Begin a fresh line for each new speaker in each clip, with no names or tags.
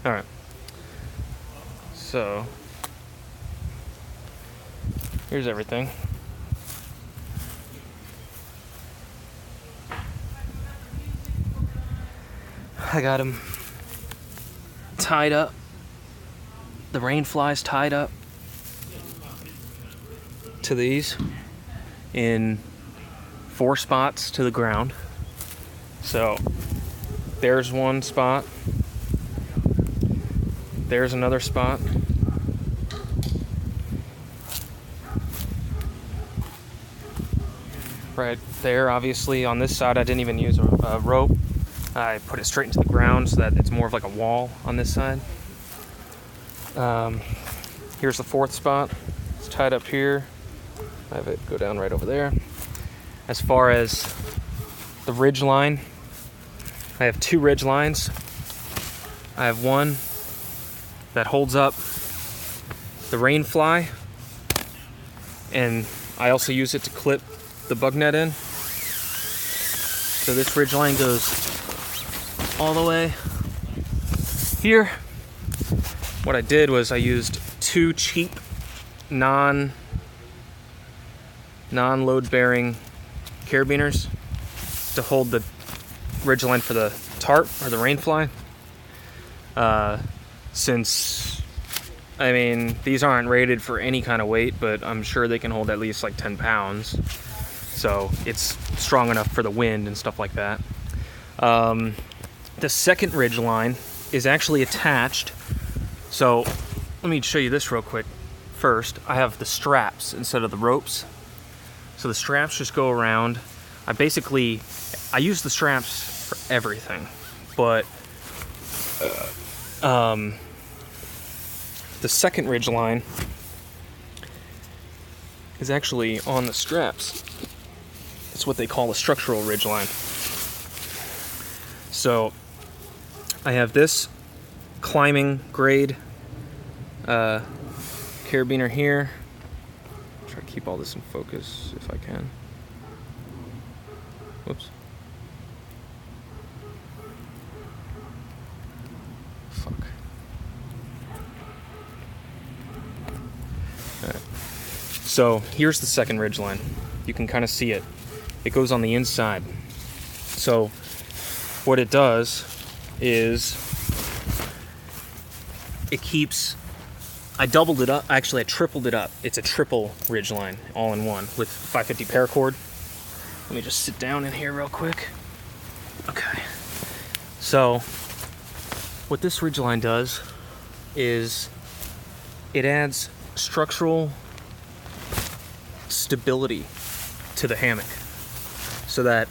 All right. So here's everything. I got them tied up. The rain flies tied up to these in 4 spots to the ground. So there's one spot. There's another spot. Right there, obviously on this side I didn't even use a rope. I put it straight into the ground so that it's more of like a wall on this side. Here's the 4th spot. It's tied up here. I have it go down right over there. As far as the ridge line, I have 2 ridge lines. I have one that holds up the rain fly, and I also use it to clip the bug net in. So this ridge line goes all the way here. What I did was I used 2 cheap non-load bearing carabiners to hold the ridge line for the tarp or the rain fly. Since, I mean, these aren't rated for any kind of weight, but I'm sure they can hold at least like 10 pounds. So it's strong enough for the wind and stuff like that. The second ridge line is actually attached. So let me show you this real quick. First, I have the straps instead of the ropes. So the straps just go around. I use the straps for everything, but the second ridge line is actually on the straps. It's what they call a structural ridge line. So I have this climbing grade carabiner here. Try to keep all this in focus if I can. Whoops. Fuck. Alright. So here's the second ridge line. You can kind of see it. It goes on the inside. So what it does is it keeps, I doubled it up, actually I tripled it up. It's a triple ridge line, all in one, with 550 paracord. Let me just sit down in here real quick. Okay. So what this ridge line does is it adds structural stability to the hammock so that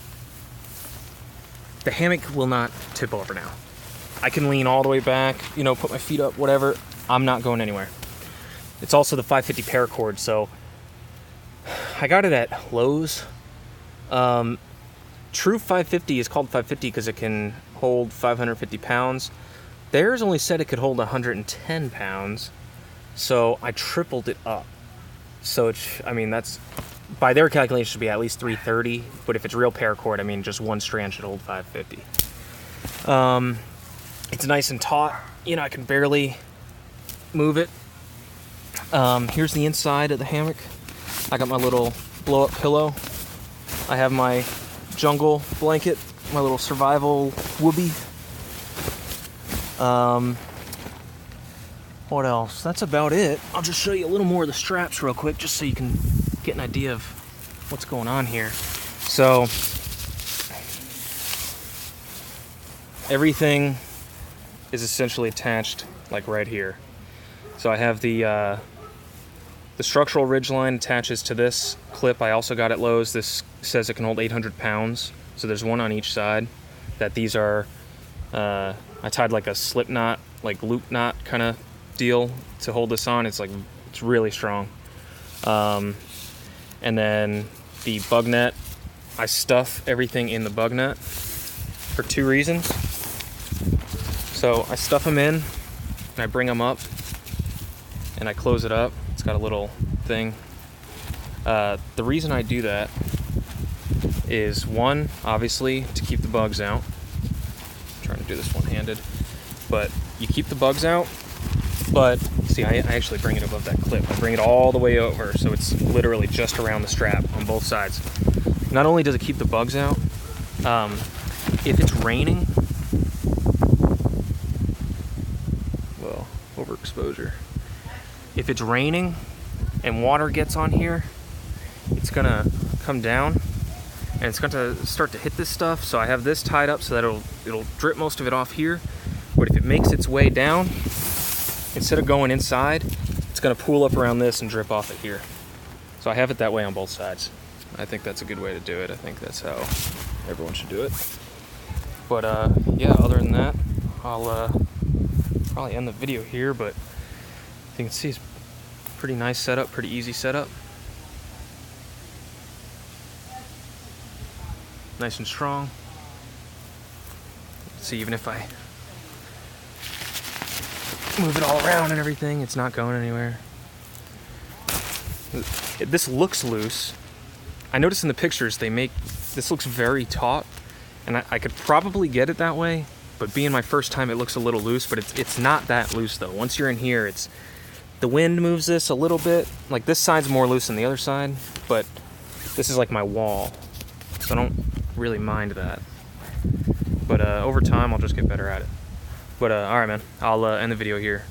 the hammock will not tip over now. I can lean all the way back, put my feet up, whatever. I'm not going anywhere. It's also the 550 paracord, so I got it at Lowe's. True 550 is called 550 because it can hold 550 pounds. Theirs only said it could hold 110 pounds, so I tripled it up. So that's, by their calculation, it should be at least 330, but if it's real paracord, just one strand should hold 550. It's nice and taut. I can barely move it. Here's the inside of the hammock. I got my little blow-up pillow. I have my jungle blanket, my little survival whoopee. What else? That's about it. I'll just show you a little more of the straps real quick, just so you can get an idea of what's going on here. So everything is essentially attached like right here. So I have the structural ridge line attaches to this clip I also got at Lowe's. This says it can hold 800 pounds. So there's one on each side. That these are, I tied like a slip knot, like loop knot kind of deal to hold this on. It's really strong. And then the bug net, I stuff everything in the bug net for 2 reasons. So I stuff them in and I bring them up and I close it up. It's got a little thing. The reason I do that is, one, obviously to keep the bugs out. I'm trying to do this one-handed. but you keep the bugs out. But see, I actually bring it above that clip. I bring it all the way over, so it's literally just around the strap on both sides. Not only does it keep the bugs out, if it's raining, well, overexposure. If it's raining and water gets on here, it's gonna come down and it's gonna start to hit this stuff. So I have this tied up so that it'll drip most of it off here. But if it makes its way down, instead of going inside, it's gonna pool up around this and drip off it here. So I have it that way on both sides. I think that's a good way to do it. I think that's how everyone should do it. But yeah, other than that, I'll probably end the video here, but you can see it's pretty nice setup, pretty easy setup. Nice and strong. See, even if I move it all around and everything, it's not going anywhere. This looks loose. I noticed in the pictures this looks very taut, and I could probably get it that way, but being my first time, it looks a little loose, but it's not that loose though. Once you're in here, the wind moves this a little bit. Like this side's more loose than the other side, but this is like my wall, so I don't really mind that. But over time, I'll just get better at it. But all right, man, I'll end the video here.